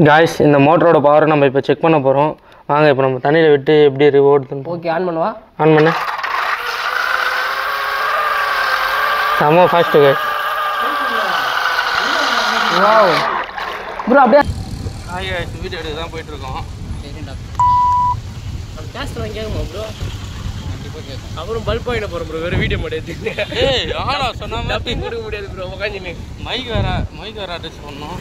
Guys இந்த மோட்டரோட power நம்ம இப்போ செக் பண்ண போறோம். வாங்க இப்போ நம்ம தண்ணியில விட்டு எப்படி ஓடுதுன்னு. ஓகே ஆன் பண்ணுவா. ஆன் பண்ணு. சமோ ஃபாஸ்ட் गाइस. வாவ். ப்ரோ அப்படியே ஹாய் गाइस வீடியோ எடுக்க தான் போயிட்டு இருக்கோம். சரிடா. அந்த கேஸ்ட் வாங்கியாமா ப்ரோ. கண்டிப்பா கேட்கும். அப்புறம் பல்ப் வாங்கிட போறோம் ப்ரோ. வேற வீடியோ மாட் எடுத்து. ஏய் ஆனா சொன்ன மாதிரி கொடுக்க முடியாது ப்ரோ. உட்கார்ந்து மைக் வேற அட்டாச் பண்ணோம்.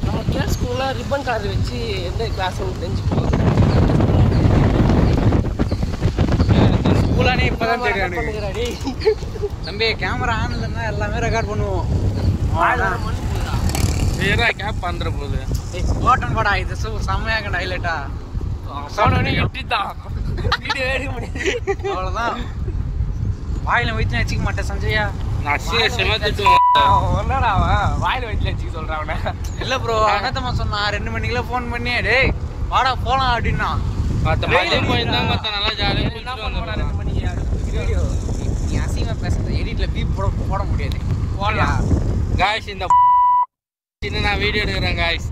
நம்ம கிளாஸ்க்குள்ள ரிப்பன் கலர் வச்சு எந்த கிளாஸ்னு தெரிஞ்சுப்போம். ஸ்கூலானே இப்பதான் தெரியும். தம்பி கேமரா ஆன் இல்லைன்னா எல்லாமே ரெக்கார்ட் பண்ணுவோம். வேற கேப் பண்ற போது ஓட்டன் படா இது செம்மையாக ஹைலைட்டா சவுண்ட் எப்படிதான் வீடியோ எடுக்க முடியாது. அவ்வளோதான். வாயில வச்சு வச்சுக்க மாட்டேன் சஞ்சயா. ஒன்னடா வாயில வச்சு வச்சுக்க சொல்றான். இல்ல ப்ரோ அனத்தமா சொன்னா 2 மணிக்கெல்லாம் ஃபோன் பண்ணி டேய் வாடா போலாம் அப்படின்னா நல்லா ஜாலியா 2 மணிக்கு வீடியோ நீ அசிங்கமா பேசுறது எடிட்ல பீப் போட முடியாது. போடலாம். गाइस இந்த நான் வீடியோ எடுக்கிறேன் गाइस.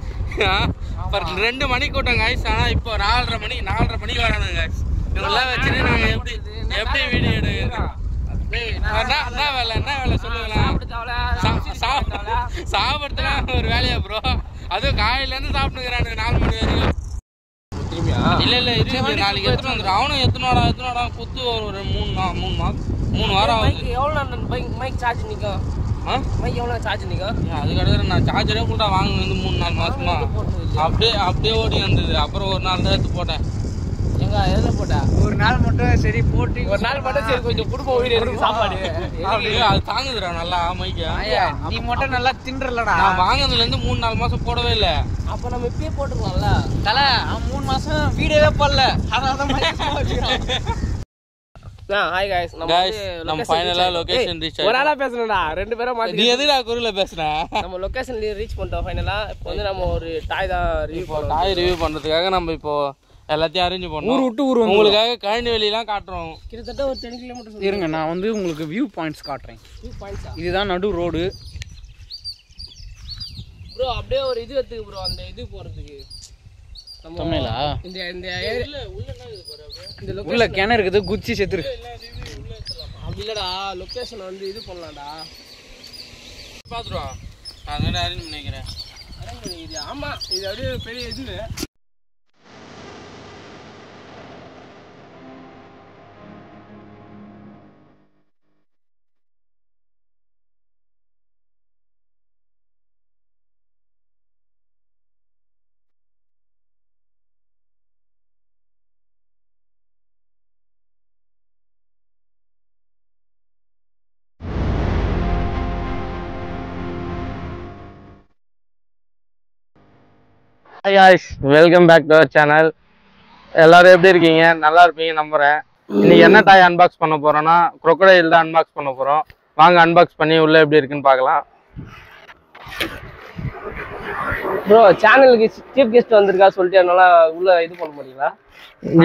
பர் 2 மணி கூட்டம் गाइस. ஆனா இப்போ 4:30 மணிக்கு வராங்க गाइस. இதெல்லாம் வச்சிட்டு நாங்க எப்படி வீடியோ எடுக்கிறோம்? என்ன வேலை சொல்லுங்களேன். சாப்பிடுறதுலாம் ஒரு வேலையா ப்ரோ? அதுவும் காலையில இருந்து சாப்பிட்டுக்கிறானுங்க 4 மணி வரைக்கும். இல்ல நாளைக்கு எத்தனை வந்துடும். அவனும் எத்தனோடா குத்து ஒரு 3 வாரம் ஆகுது. எவ்வளோ நேரம் மைக் சார்ஜ் நிற்கும்? மைக் எவ்வளோ சார்ஜ் நிற்கும்? அது கிடையாது. நான் சார்ஜரே கூட வாங்கினது 3-4 மாசமா அப்படியே ஓடி வந்தது. அப்புறம் ஒரு நாள் தான் எடுத்து போட்டேன். எங்க எதுல போட்டா? ஒரு நாள் மட்டும் சரி போட்டு ஒரு நாள் மட்டும் சரி கொஞ்சம் குடும்ப வீடு இருக்கு சாப்பாடு. அது தாங்குதுடா நல்லா மைக்க. நீ மட்டும் நல்லா தின்றலடா. நான் வாங்கினதுல இருந்து 3-4 மாசம் போடவே இல்ல. அப்ப நம்ம இப்பயே போட்டுக்கலாம்ல. தல அவன் 3 மாசம் வீடியோவே போடல. அதனாலதான் மைக் வச்சிருக்கான். ஹாய் गाइस நம்ம ஃபைனலா லொகேஷன் ரீச் ஆயிட்டோம். ஒரு ஆளா பேசணும்டா. 2 பேரும் மாத்தி. நீ எதுடா குருல பேசுற? நம்ம லொகேஷன் ரீச் பண்ணிட்டோம் ஃபைனலா. இப்போ வந்து நம்ம ஒரு டாய் தான் ரிவ்யூ பண்ணோம். டாய் ரிவ்யூ பண்றதுக்காக நம்ம இப்போ எல்லாத்தையும் அரேஞ்ச் பண்ணோம். ஊர் விட்டு ஊர் உங்களுக்காக கழனி வெளியெல்லாம் காட்டுறோம். கிட்டத்தட்ட ஒரு 10 கிலோமீட்டர் இருங்க நான் வந்து உங்களுக்கு வியூ பாயிண்ட்ஸ் காட்டுறேன். வியூ பாயிண்ட்ஸா? இதுதான் நடு ரோடு ப்ரோ. அப்படியே ஒரு இது எடுத்துக்கு ப்ரோ. அந்த இது போறதுக்கு நம்ம தமிழா இந்த உள்ள என்ன இது பாரு. இந்த உள்ள கிணறு இருக்குது. குச்சி செத்துரு. அப்படி இல்லடா. லொகேஷன் வந்து இது பண்ணலாம்டா. பாத்துறோம். நான் அரேஞ்ச் பண்ணிக்கிறேன். இது ஆமா இது அப்படியே பெரிய இது. Hi guys, welcome back to our channel. எல்லாரும் எப்படி இருக்கீங்க? நல்லா இருப்பீங்க நம்புறேன். இன்னைக்கு என்ன டாய் அன்பாக்ஸ் பண்ண போறோம்னா crocodile தான் அன்பாக்ஸ் பண்ண போறோம். வாங்க அன்பாக்ஸ் பண்ணி உள்ள எப்படி இருக்குன்னு பார்க்கலாம். ப்ரோ சேனலுக்கு சீஃப் கெஸ்ட் வந்திருக்கா சொல்லிட்டு அதனால உள்ள இது பண்ண முடியல.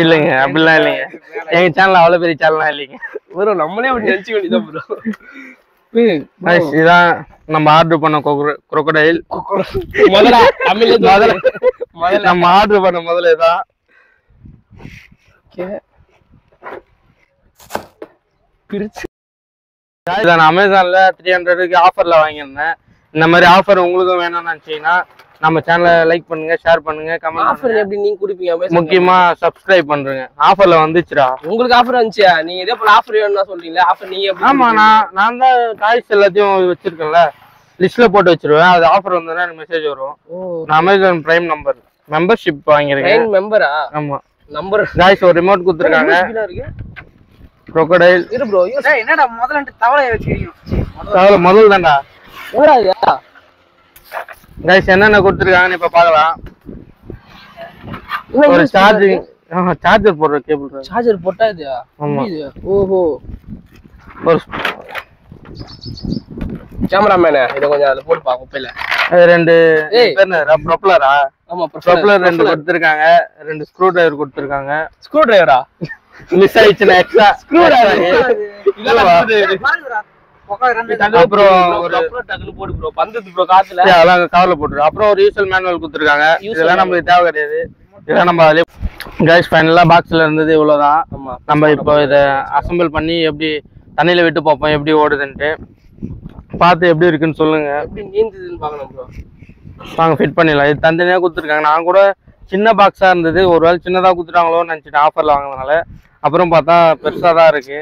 இல்லைங்க அப்படிலாம் இல்லைங்க. எங்க சேனல் அவ்வளவு பெரிய சேனல்லாம் இல்லைங்க ப்ரோ. நம்மளே அப்படி நினைச்சு வேண்டியதான் ப்ரோ. இதான் நம்ம ஆர்டர் பண்ண crocodile. முதல்ல நம்ம ஆர்டர் பண்ண முதல்ல இதான். நான் அமேசான்ல 300க்கு ஆஃபர்ல வாங்கியிருந்தேன். இந்த மாதிரி ஆஃபர் உங்களுக்கும் வேணும்னு நினைச்சீங்கன்னா நம்ம சேனலை லைக் பண்ணுங்க, ஷேர் பண்ணுங்க, கமெண்ட் ஆஃபர் எப்படி நீங்க குடுப்பீங்க? முக்கியமா சப்ஸ்கிரைப் பண்றீங்க. ஆஃபர்ல வந்துச்சுடா. உங்களுக்கு ஆஃபர் வந்துச்சியா? நீங்க இதே போல ஆஃபர் வேணும்னா சொல்றீங்களா? ஆஃபர் நீங்க எப்படி? ஆமா நான் தான் டாய்ஸ் எல்லாத்தையும் வச்சிருக்கேன்ல, லிஸ்ட்ல போட்டு வச்சிருவேன். அது ஆஃபர் வந்ததுன்னா எனக்கு மெசேஜ் வரும். நான் அமேசான் பிரைம் நம்பர் மெம்பர்ஷிப் வாங்கியிருக்கேன். மெம்பரா? ஆமா நம்பர். गाइस ஒரு ரிமோட் கொடுத்திருக்காங்க. crocodile இரு ப்ரோ. என்னடா முதல்ல தவளைய வச்சிருக்கீங்க? தவளை முதல் தான்டா. என்னடா இது? गाइस என்னென்ன கொடுத்திருக்காங்கன்னு இப்ப பார்க்கலாம். ஒரு சார்ஜர் போடுற கேபிள். சார்ஜர் போட்டா இது? ஆமா. ஓஹோ. ஒரு கேமராமேன் இத கொஞ்சம் அத போட்டு பாப்போம் பையில. ரெண்டு ப்ரொப்பலரா? ஆமா ப்ரொப்பலர் 2 கொடுத்திருக்காங்க. 2 ஸ்க்ரூ டிரைவர் கொடுத்திருக்காங்க. ஸ்க்ரூ டிரைவரா? மிஸ் ஆயிடுச்சுனா எக்ஸ்ட்ரா ஸ்க்ரூ டிரைவர். இதெல்லாம் அப்புறம் ஒரு டக்குனு போடு ப்ரோ பந்தது ப்ரோ காத்துல அதெல்லாம் கவர்ல போட்டுரு. அப்புறம் ஒரு யூசல் மேனுவல் கொடுத்துருக்காங்க. இதெல்லாம் நமக்கு தேவை கிடையாது. இதெல்லாம் நம்ம அதிலே கைஸ் ஃபைனலா பாக்ஸ்ல இருந்தது இவ்வளவுதான். நம்ம இப்போ இதை அசம்பிள் பண்ணி எப்படி தண்ணியில விட்டு பார்ப்போம் எப்படி ஓடுதுன்ட்டு. பார்த்து எப்படி இருக்குன்னு சொல்லுங்க. எப்படி நீந்துதுன்னு பார்க்கணும் ப்ரோ. வாங்க ஃபிட் பண்ணிடலாம். இது தனித்தனியாக கொடுத்துருக்காங்க. நான் கூட சின்ன பாக்ஸாக இருந்தது, ஒரு வேளை சின்னதாக கொடுத்துட்டாங்களோன்னு நினச்சிட்டு ஆஃபரில் வாங்கினதுனால. அப்புறம் பார்த்தா பெருசாக தான் இருக்கு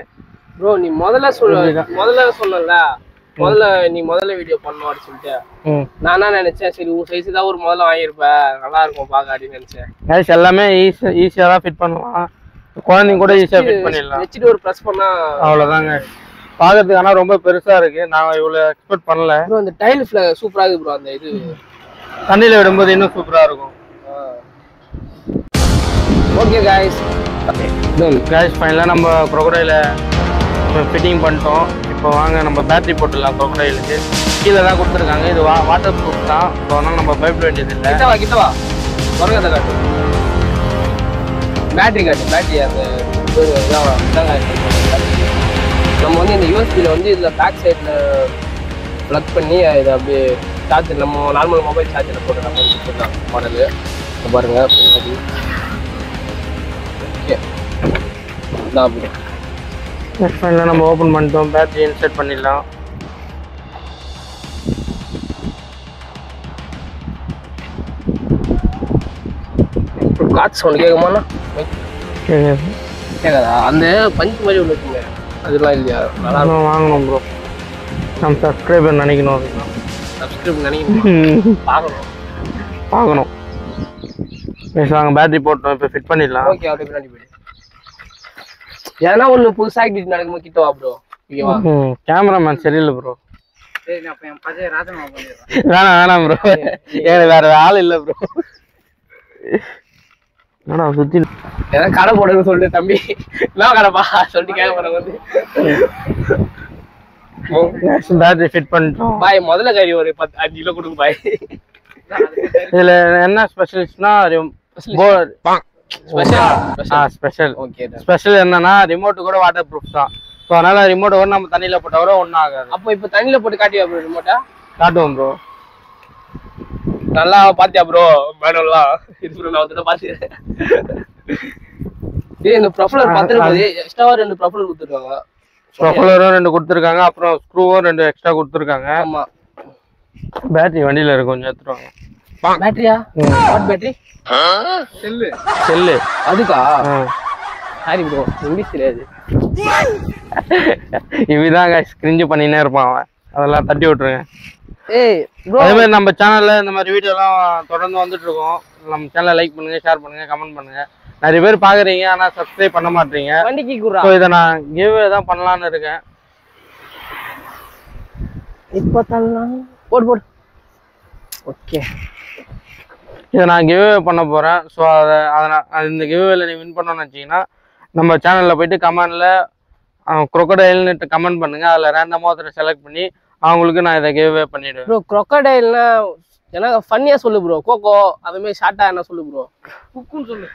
ப்ரோ. நீ முதல்ல சொன்னல நீ முதல்ல வீடியோ பண்ணணும் அப்படின்னு சொல்லிட்டு நான் என்ன நினைச்சேன், சரி உன் சைஸ் தான் ஒரு முதல்ல வாங்கியிருப்பேன், நல்லா இருக்கும் பார்க்க அப்படின்னு நினைச்சேன். கைஸ் எல்லாமே ஈஸியாக தான் ஃபிட் பண்ணலாம். குழந்தைங்க கூட ஈஸியாக ஃபிட் பண்ணிடலாம். வச்சுட்டு ஒரு ப்ரெஸ் பண்ணா அவ்வளோதாங்க. பார்க்கறதுக்கு ஆனால் ரொம்ப பெருசாக இருக்கு. நான் இவ்வளோ எக்ஸ்பெக்ட் பண்ணல ப்ரோ. அந்த டைல் சூப்பராக இருக்கு ப்ரோ. அந்த இது தண்ணியில் விடும்போது இன்னும் சூப்பராக இருக்கும். ஓகே காய்ஸ், ஃபைனலாக நம்ம க்ரொக்கடைல ஃபிட்டிங் பண்ணிட்டோம். இப்போ வாங்க நம்ம பேட்டரி போட்டுடலாம். க்ரொக்கடைலுக்கு கீழே தான் கொடுத்துருக்காங்க. இது வாட்டர் ப்ரூஃப் தான். ஸோ அதனால் நம்ம பயப்பட வேண்டியது இல்லை. கிட்டவா வரங்கத்தை காட்டு, பேட்டரி காட்டு, பேட்டரி அந்த நம்ம வந்து இந்த யூஎஸ்பியில் வந்து இதில் பேக் சைடில் ப்ளக் பண்ணி இதை அப்படியே சார்ஜர் நம்ம நார்மல் மொபைல் சார்ஜரில் போட்டு நம்ம கொடுத்துருக்கலாம் மாடலு. பாருங்கள் பின்னாடி. ஓகே இதான் அப்படி. ஃபைனலாக நம்ம ஓப்பன் பண்ணிட்டோம். பேட்டரி இன்சர்ட் பண்ணிடலாம். காற்று சவுண்ட் கேட்குமாண்ணா? கேட்காதா? அந்த பஞ்சு மாதிரி ஒன்று இருக்குங்க, அதெல்லாம் இல்லையா? நல்லா வாங்கணும் ப்ரோ. நம்ம சப்ஸ்கிரைபர் நினைக்கணும். அதுதான் சப்ஸ்கிரைப் நினைக்கணும். பார்க்கணும். வாங்க பேட்டரி போட்டோம். இப்போ ஃபிட் பண்ணிடலாம். ஓகே அப்படியே பின்னாடி போயிடு. ஏன்னா ஒன்று புதுசாக ஆக்டிவிட்டி நடக்கும்போது கிட்ட வா ப்ரோ. ஓகேவா? கேமராமேன் சரியில்லை ப்ரோ. ராஜன் வேணாம் ப்ரோ, எனக்கு வேற ஆள் இல்லை ப்ரோ. என்னடா சுத்தி ஏதாவது கடை போடுன்னு சொல்லிட்டு தம்பி நான் கடைப்பா சொல்லிட்டு கேட்க போறேன் வந்து பேட்டரி ஃபிட் பண்ணிட்டோம். பாய் முதல்ல கறி ஒரு 5 கிலோ கொடுங்க பாய். இதுல என்ன ஸ்பெஷலிஸ்ட்னா ஸ்பெஷல் என்னன்னா ரிமோட் கூட வாட்டர் ப்ரூஃப் தான். ஸோ அதனால ரிமோட் கூட நம்ம தண்ணியில போட்டா கூட ஒன்றும் ஆகாது. அப்போ இப்போ தண்ணியில போட்டு காட்டியா ப்ரோ? ரிமோட்டா காட்டுவோம் ப்ரோ. நல்லா பாத்தியா ப்ரோ? மேனுவல்லாம் இது நான் வந்து பாத்துக்கிறேன். இந்த ப்ரொஃபைலர் பார்த்துருக்காது, எக்ஸ்ட்ராவா 2 ப்ரொஃபைலர் கொடுத்துருக்காங்க. ப்ரொஃபைலரும் 2 கொடுத்துருக்காங்க. அப்புறம் ஸ்க்ரூவும் 2 எக்ஸ்ட்ரா கொடுத்துருக்காங்க. ஆமா. பேட்டரி வண்டியில இருக்கு, கொஞ்சம் எடுத்துருவாங்க. பேட்டரியா? What battery? செல்லு அதுக்கா? சாரி ப்ரோ, இங்கிலீஷ் தெரியாது. இவதான் ஸ்கிரீன்ஜ் பண்ணினே இருப்பான் அவன். அதெல்லாம் தட்டி விட்டுருங்க. ஏய் ப்ரோ, அதே மாதிரி நம்ம சேனல்ல இந்த மாதிரி வீடியோலாம் தொடர்ந்து வந்துட்டு இருக்கோம். நம்ம சேனலை லைக் பண்ணுங்க, ஷேர் பண்ணுங்க, கமெண்ட் பண்ணுங்க. நிறைய பேர் பாக்குறீங்க, ஆனா சப்ஸ்கிரைப் பண்ண மாட்டீங்க. வண்டிக்கு குறா. சோ இத நான் கிவ் தான் பண்ணலாம்னு இருக்கேன். இப்போ தள்ளலாம். போடு. ஓகே, இதை நான் கிவ் பண்ண போறேன். ஸோ இந்த கிவ்வேல நீ வின் பண்ணணும்னு வச்சீங்கன்னா நம்ம சேனல்ல போயிட்டு கமெண்ட்ல crocodileன்னு கமெண்ட் பண்ணுங்க. அதில் ரேண்டமாக ஒருத்தர் செலக்ட் பண்ணி அவங்களுக்கு நான் இதை கிவ்வே பண்ணிடுவேன். ப்ரோ crocodileனா எனக்கு ஃபன்னியா சொல்லு ப்ரோ. கோகோ அது மாதிரி ஷார்ட்டா என்ன சொல்லு ப்ரோ? குக்குன்னு சொல்லு.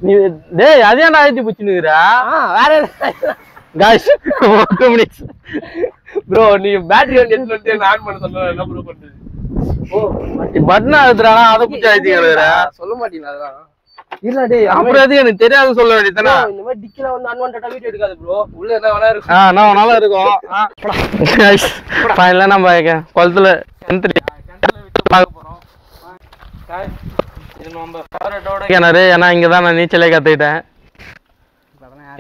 நீ டேய் அதையாண்டா ஆயிட்டு பிடிச்சுன்னுக்குறா? வேற காய்ஸ் 2 மினிட்ஸ் ப்ரோ. நீ பேட்டரி வந்து எடுத்து ஆன் பண்ண சொன்னா என்ன ப்ரோ பண்றது? ஓ பட்டன் அழுத்துறானா அதை பிடிச்சி அழுத்திக்கிறா? சொல்ல மாட்டீங்களா? அதான் இல்ல டேய், அப்புறம் எதுக்கு எனக்கு தெரியாது சொல்ல வேண்டியதானே. இந்த மாதிரி டிக்கில வந்து அன்வான்டடா வீடியோ எடுக்காத ப்ரோ. உள்ள என்ன வேணா இருக்கு. நான் நல்லா இருக்கும். ஃபைனலா நம்ம குளத்துல பார்க்க போறோம். இது நம்ம ஃபேவரட்டோட கிணறு. ஏன்னா இங்க தான் நான் நீச்சலே கத்துக்கிட்டேன்.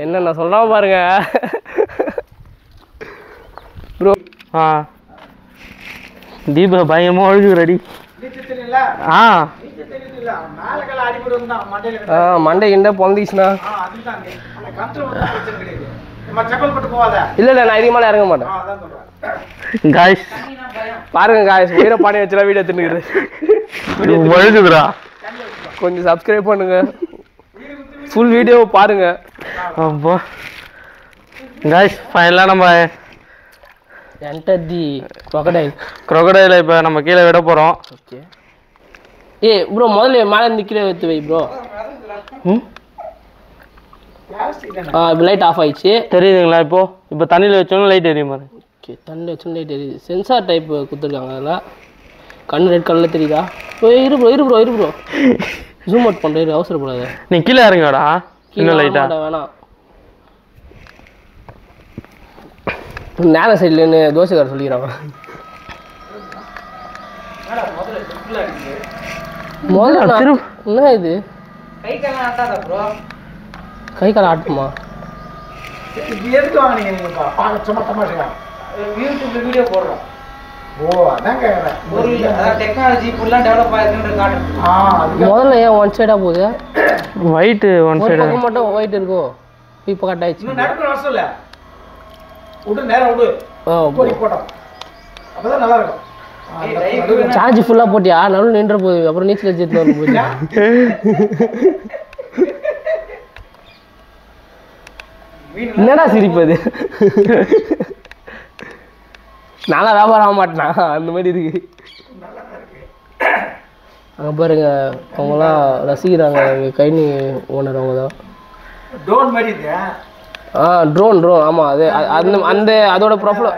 என்ன நான் சொல்றாம பாருங்க ப்ரோ. தீப பயமா ஒழுகுறடி. மண்டை கிண்ட பொந்திச்சுனா இல்ல நான் இதுக்கு மேல இறங்க மாட்டேன். காய்ஸ் பாருங்க காய்ஸ், உயிரை பானை வச்சுலாம் வீடியோ எடுத்துனுக்குது. ஒழுகுதுடா. கொஞ்சம் சப்ஸ்கிரைப் பண்ணுங்க, ஃபுல் வீடியோ பாருங்க. அப்போ காய்ஸ் ஃபைனலா நம்ம என்டர் தி crocodile. crocodile இப்போ நம்ம கீழே விட போறோம். ஓகே. ஏய் ப்ரோ, முதல்ல மேலே நிக்கிற எடுத்து வை ப்ரோ. இப்போ லைட் ஆஃப் ஆயிடுச்சு. தெரியுதுங்களா? இப்போ தண்ணியில் வச்சோன்னா லைட் எரியும் பாருங்க. ஓகே, தண்ணியில் வச்சோன்னா லைட் எரியுது. சென்சார் டைப் கொடுத்துருக்காங்க அதில். கண் ரெட் கலரில் தெரியுதா? இரு ப்ரோ ஜூம் அவுட் பண்ணுறது அவசரப்படாது. நீ கீழே இறங்கடா. இன்னும் லைட்டா வேணாம். நேர சைட்லன்னு தோசைக்கார சொல்லிக்கிறாங்க. முதல்ல என்ன இது கை கால ஆட்டுமா? வீடியோ போடுறோம். டெக்னாலஜி ஃபுல்லாக டெவலப் ஆயிருக்குன்ற முதல்ல ஏன் ஒன் சைடா போகுது? ஒயிட் ஒன் சைடு மட்டும் ஒயிட் இருக்கும். இப்போ கட் ஆயிடுச்சு. சார்ஜ் ஃபுல்லா போட்டியா? நடுவில் நின்ற போகுது. அப்புறம் நீச்சல் அடிச்சுட்டு வரும் போது என்னடா சிரிப்பது? நல்லா வியாபாரம் ஆக மாட்டேனா அந்த மாதிரி இருக்கு. அங்கே பாருங்க, அவங்களாம் ரசிக்கிறாங்க. எங்கள் கைனி ஓனர் அவங்க தான். ட்ரோன் மாதிரி ட்ரோன் ஆமாம். அது அந்த அதோட ப்ரொஃபைல்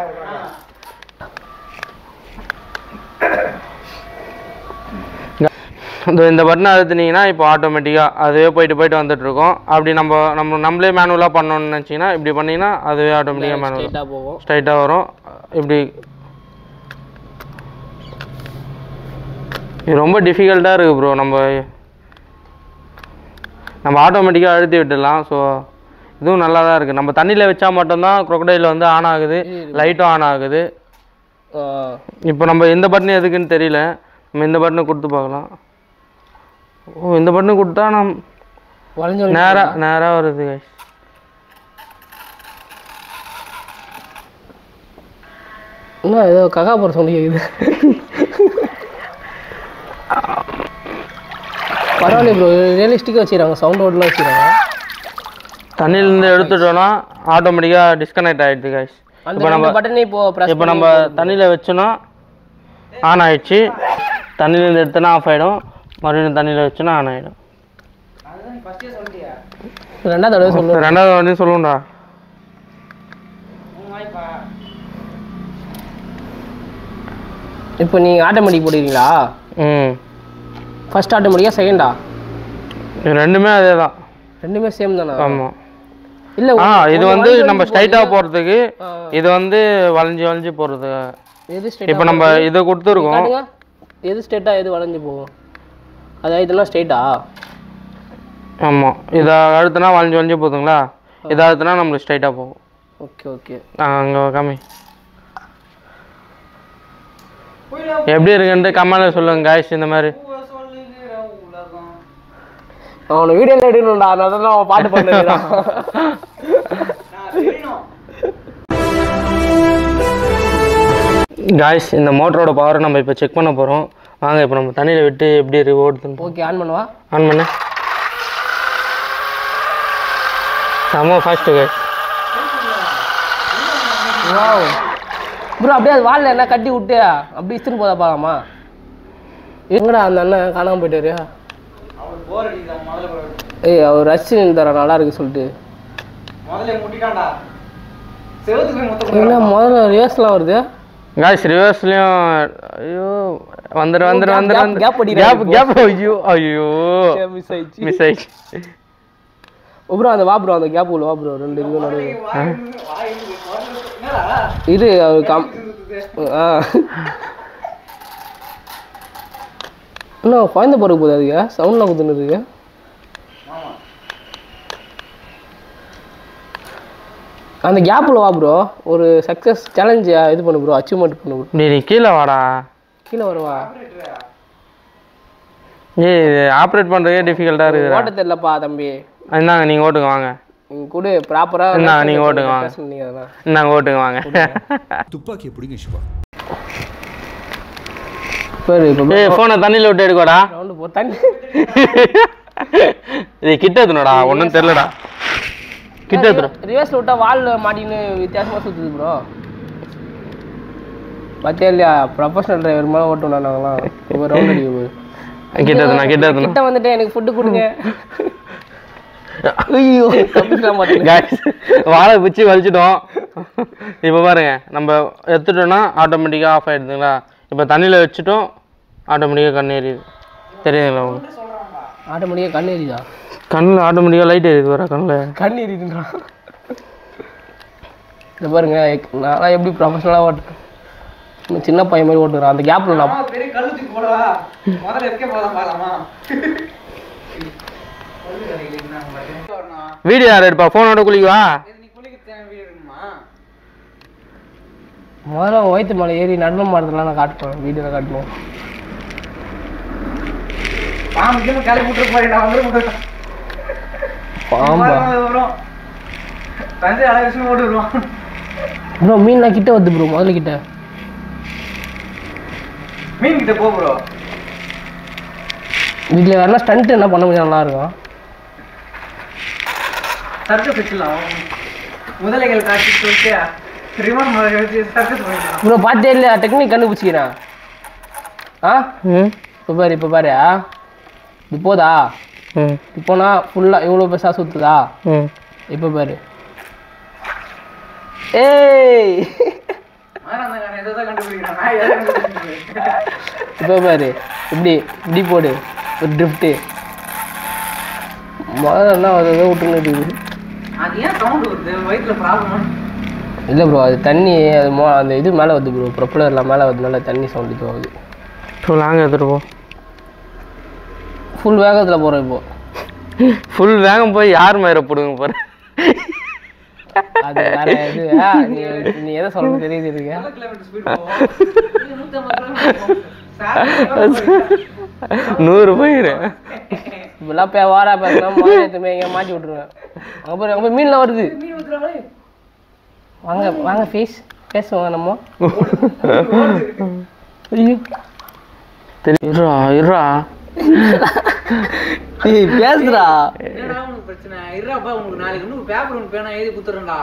இந்த பட்டனை அழுத்தினீங்கன்னா இப்போ ஆட்டோமேட்டிக்காக அதுவே போயிட்டு வந்துட்டுருக்கோம். அப்படி நம்மளே மேனுவலாக பண்ணணும்னு நினச்சிங்கன்னா இப்படி பண்ணிங்கன்னா அதுவே ஆட்டோமேட்டிக்காக மேனுவலாக போகும், ஸ்ட்ரைட்டாக வரும். இப்படி இது ரொம்ப டிஃபிகல்ட்டாக இருக்குது ப்ரோ. நம்ம ஆட்டோமேட்டிக்காக அழுத்தி விட்டுடலாம். ஸோ இதுவும் நல்லா தான் இருக்குது. நம்ம தண்ணியில் வச்சா மட்டும்தான் க்ரொக்கடைல் வந்து ஆன் ஆகுது, லைட்டும் ஆன் ஆகுது. இப்போ நம்ம இந்த பட்டன் எதுக்குன்னு தெரியல. நம்ம இந்த பட்டனை கொடுத்து பார்க்கலாம். இந்த பட்டனை கொடுத்தா நேராக வருது. என்ன ஏதோ ககா போகிற சவுண்ட் கேட்குது. பரவாயில்ல ப்ரோ, ரியலிஸ்டிக்காக வச்சுக்கிறாங்க. சவுண்ட் ஓட்டெலாம் வச்சுக்கிறாங்க. தண்ணியிலேருந்து எடுத்துட்டோன்னா ஆட்டோமேட்டிக்காக டிஸ்கனெக்ட் ஆகிடுது கைஸ். இப்போ நம்ம தண்ணியில் வச்சோன்னா ஆன் ஆகிடுச்சு. தண்ணியிலேருந்து எடுத்தோன்னா ஆஃப் ஆகிடும். மறுபடியும் தண்ணியில் வச்சோன்னா ஆன் ஆகிடும். ரெண்டாவது வாட்டி சொல்லுங்கடா. இப்போ நீங்கள் ஆட்டோமேட்டிக் போடுவீங்களா? ஃபர்ஸ்ட் ஆட்டோமேட்டிக்கா செகண்டா? ரெண்டுமே அதே தான். ரெண்டுமே சேம் தானா? ஆமாம். இல்லை இது வந்து நம்ம ஸ்ட்ரைட்டாக போகிறதுக்கு, இது வந்து வளைஞ்சு போகிறது. எது ஸ்ட்ரைட்? இப்போ நம்ம இதை கொடுத்துருக்கோம். எது ஸ்ட்ரைட்டாக எது வளைஞ்சு போகும்? அதாவது இதெல்லாம் ஸ்ட்ரைட்டா? ஆமாம். இதை அழுத்தினா வளைஞ்சு போகுதுங்களா? இதை அழுத்தினா நம்மளுக்கு ஸ்ட்ரைட்டாக போகும். ஓகே. அங்கே காமி எப்படி இருக்குன்ட்டு கமெண்ட்ல சொல்லுங்க காய்ஸ். இந்த மாதிரி அவனை வீடியோல எடுக்கணும்டா, அதனால தான் அவன் பாட்டு பண்ணுறான். காய்ஸ், இந்த மோட்டரோட பவரை நம்ம இப்போ செக் பண்ண போகிறோம். வாங்க இப்போ நம்ம தண்ணியில் விட்டு எப்படி ஓடுதுன்னு. ஓகே, ஆன் பண்ணுவா. ஆன் பண்ணு. செம்ம ஃபாஸ்ட்டு காய்ஸ். வாவ் ப்ரோ, அப்படியே அது வாலில் என்ன கட்டி விட்டு அப்படி இஸ்தின்னு போதா பார்க்கலாமா? எங்கடா அந்த அண்ணன் காணாமல் போயிட்டாரு? ஏய், அவர் ரஷ்யன் தர நல்லா இருக்கு சொல்லிட்டு என்ன முதல்ல ரிவர்ஸ்லாம் வருது காய்ஸ். ரிவர்ஸ்லையும் ஐயோ வந்துரு கேப் ஐயோ மிஸ் ஆயிடுச்சு. ப்ரோ அந்த வா ப்ரோ, அந்த கேப் உள்ள வா ப்ரோ. ரெண்டு இது நடுவு இது இன்னும் குழந்த பிறகு போகுது. அதுக்கு சவுண்ட்லாம் கொடுத்துன்னு இருக்கு. அந்த கேப்பில் வா ப்ரோ. ஒரு சக்ஸஸ் சேலஞ்சு இது பண்ணு ப்ரோ, அச்சீவ்மெண்ட் பண்ணு ப்ரோ. நீ கீழே வாடா. கீழே வருவா? இது ஆப்ரேட் பண்ணுறதே டிஃபிகல்ட்டாக இருக்குது. ஓட்ட தெரியலப்பா தம்பி. இந்தாங்க நீங்கள் ஓட்டுங்க வாங்க. நீங்கள் கூட ப்ராப்பராக இந்தாங்க நீங்கள் ஓட்டுங்க வாங்க. இந்தாங்க ஓட்டுங்க வாங்க. துப்பாக்கி எப்படிங்க சிவா? சரி, இப்போ ஃபோனை தண்ணியில் விட்டு எடுக்கோடா. ரவுண்டு போ தண்ணி. இது கிட்ட எடுத்துனோடா, ஒன்றும் தெரிலடா. கிட்ட எடுத்துடும். ரிவர்ஸில் விட்டால் வால் மாட்டின்னு வித்தியாசமாக சுற்றுது ப்ரோ. பார்த்தியா இல்லையா? ப்ரொஃபஷனல் டிரைவர் மேலே ஓட்டுவோம் நாங்களாம். இப்போ ரவுண்ட் அடிக்க போகுது. கிட்ட வந்துட்டு வந்துட்டு எனக்கு ஃபுட்டு கொடுங்க. ஐயோ தப்பிக்கலாம் Guys, வாழை பிச்சு வலிச்சிட்டோம். இப்போ பாருங்க நம்ம எடுத்துட்டோம்னா ஆட்டோமேட்டிக்காக ஆஃப் ஆகிடுதுங்களா. இப்போ தண்ணியில் வச்சுட்டோம் ஆட்டோமேட்டிக்காக கண் எரியுது. தெரியுதுங்களா உங்களுக்கு? ஆட்டோமேட்டிக்காக கண் எரியுதா? கண்ணில் ஆட்டோமேட்டிக்காக லைட் எரியுது வர கண்ணில். கண் எரியுதுன்றான். இந்த பாருங்க நான் எப்படி ப்ரொஃபஷனலாக ஓட்டுறேன், சின்ன பையன் மாதிரி ஓட்டுறேன். அந்த கேப்பில் நான் பெரிய கழுத்துக்கு போடவா முதல்ல எஸ்கே போகலாம் பார்க்கலாமா? வீடியோ யார் எடுப்பா? ஃபோனோட குளிக்குவா? நீ குளிக்க தேவை வீடு இருக்குமா? முதல்ல வயிற்று மேலே ஏறி நடனம் மாடுறதுலாம் நான் காட்டுவேன், வீடியோவில் காட்டுவோம். பாம்புக்கு கிளம்பி விட்டுரு போறேன் நான் வந்து பாம்பா வரும் தஞ்சை அழகு ஓட்டு வருவான். ப்ரோ மீன்லாம் கிட்ட வந்து ப்ரோ, முதல்ல கிட்ட மீன் கிட்ட போ ப்ரோ. இதில் வேணா ஸ்டண்ட் என்ன பண்ண முடியும், நல்லா இருக்கும். சர்க்கஸ் வச்சுலாம் முதலைகள் காட்சி சொல்லிட்டு ரிமோட் மாதிரி வச்சு சர்க்கஸ் பண்ணிக்கலாம். ப்ரோ பார்த்தே இல்லையா டெக்னிக் கண்டுபிடிச்சிக்கிறேன். ஆ இப்போ பாரு இப்போ பாரு இது போதா? இப்போனா ஃபுல்லாக இவ்வளோ பெருசாக சுற்றுதா? இப்போ பாரு ஏய் எதை கண்டுபிடிக்கிறேன் நான் எதை கண்டுபிடிக்கிறேன். இப்போ பாரு இப்படி இப்படி போடு ஒரு ட்ரிஃப்ட்டு. முதல்ல என்ன அதை விட்டுன்னு இருக்குது. அது ஏன் சவுண்ட் வருது? வயிற்றுல ப்ராப்ளம் இல்லை ப்ரோ அது தண்ணி அது அந்த இது மேலே வருது ப்ரோ, ப்ரொப்பலர்லாம் மேலே வருதுனால தண்ணி சவுண்ட் இது ஆகுது. ஸோ லாங் எடுத்துகிட்டு போ. ஃபுல் வேகத்தில் போகிறோம் இப்போ. ஃபுல் வேகம் போய் யார் மயிரை போடுங்க பாரு. அது வேற இது நீ எதை சொல்ல தெரியுது இருக்கு. கிலோமீட்டர் ஸ்பீட் போவோம் 100 போயிரு. இப்பெல்லாம் வாரா பேசலாம் மாதத்துமே எங்கே மாட்டி விட்ருவேன். அங்கே போய் மீன்லாம் வருது. வாங்க வாங்க ஃபேஸ் பேசுவாங்க நம்ம. ஐயோ இருடா இருடா பேசுறா. என்னடா உனக்கு பிரச்சனை? இருப்பா உங்களுக்கு நாளைக்கு இன்னும் பேப்பர் ஒன்று பேனா எழுதி கொடுத்துறேன்டா.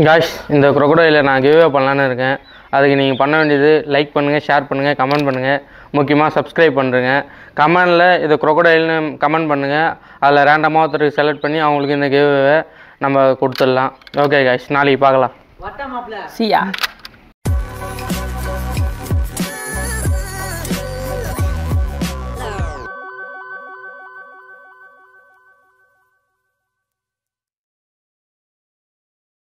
காய்ஸ் இந்த crocodile நான் கிவ்அவே பண்ணலான்னு இருக்கேன். அதுக்கு நீங்கள் பண்ண வேண்டியது லைக் பண்ணுங்கள், ஷேர் பண்ணுங்கள், கமெண்ட் பண்ணுங்கள், முக்கியமாக சப்ஸ்கிரைப் பண்ணுறேங்க. கமெண்டில் இது crocodileன்னு கமெண்ட் பண்ணுங்கள். அதில் ரேண்டமாக ஒருத்தருக்கு செலக்ட் பண்ணி அவங்களுக்கு இந்த கிவ்அவே நம்ம கொடுத்துடலாம். ஓகே காய்ஸ் நாளைக்கு பார்க்கலாம். வட்டா மாப்பிள்ள சியா.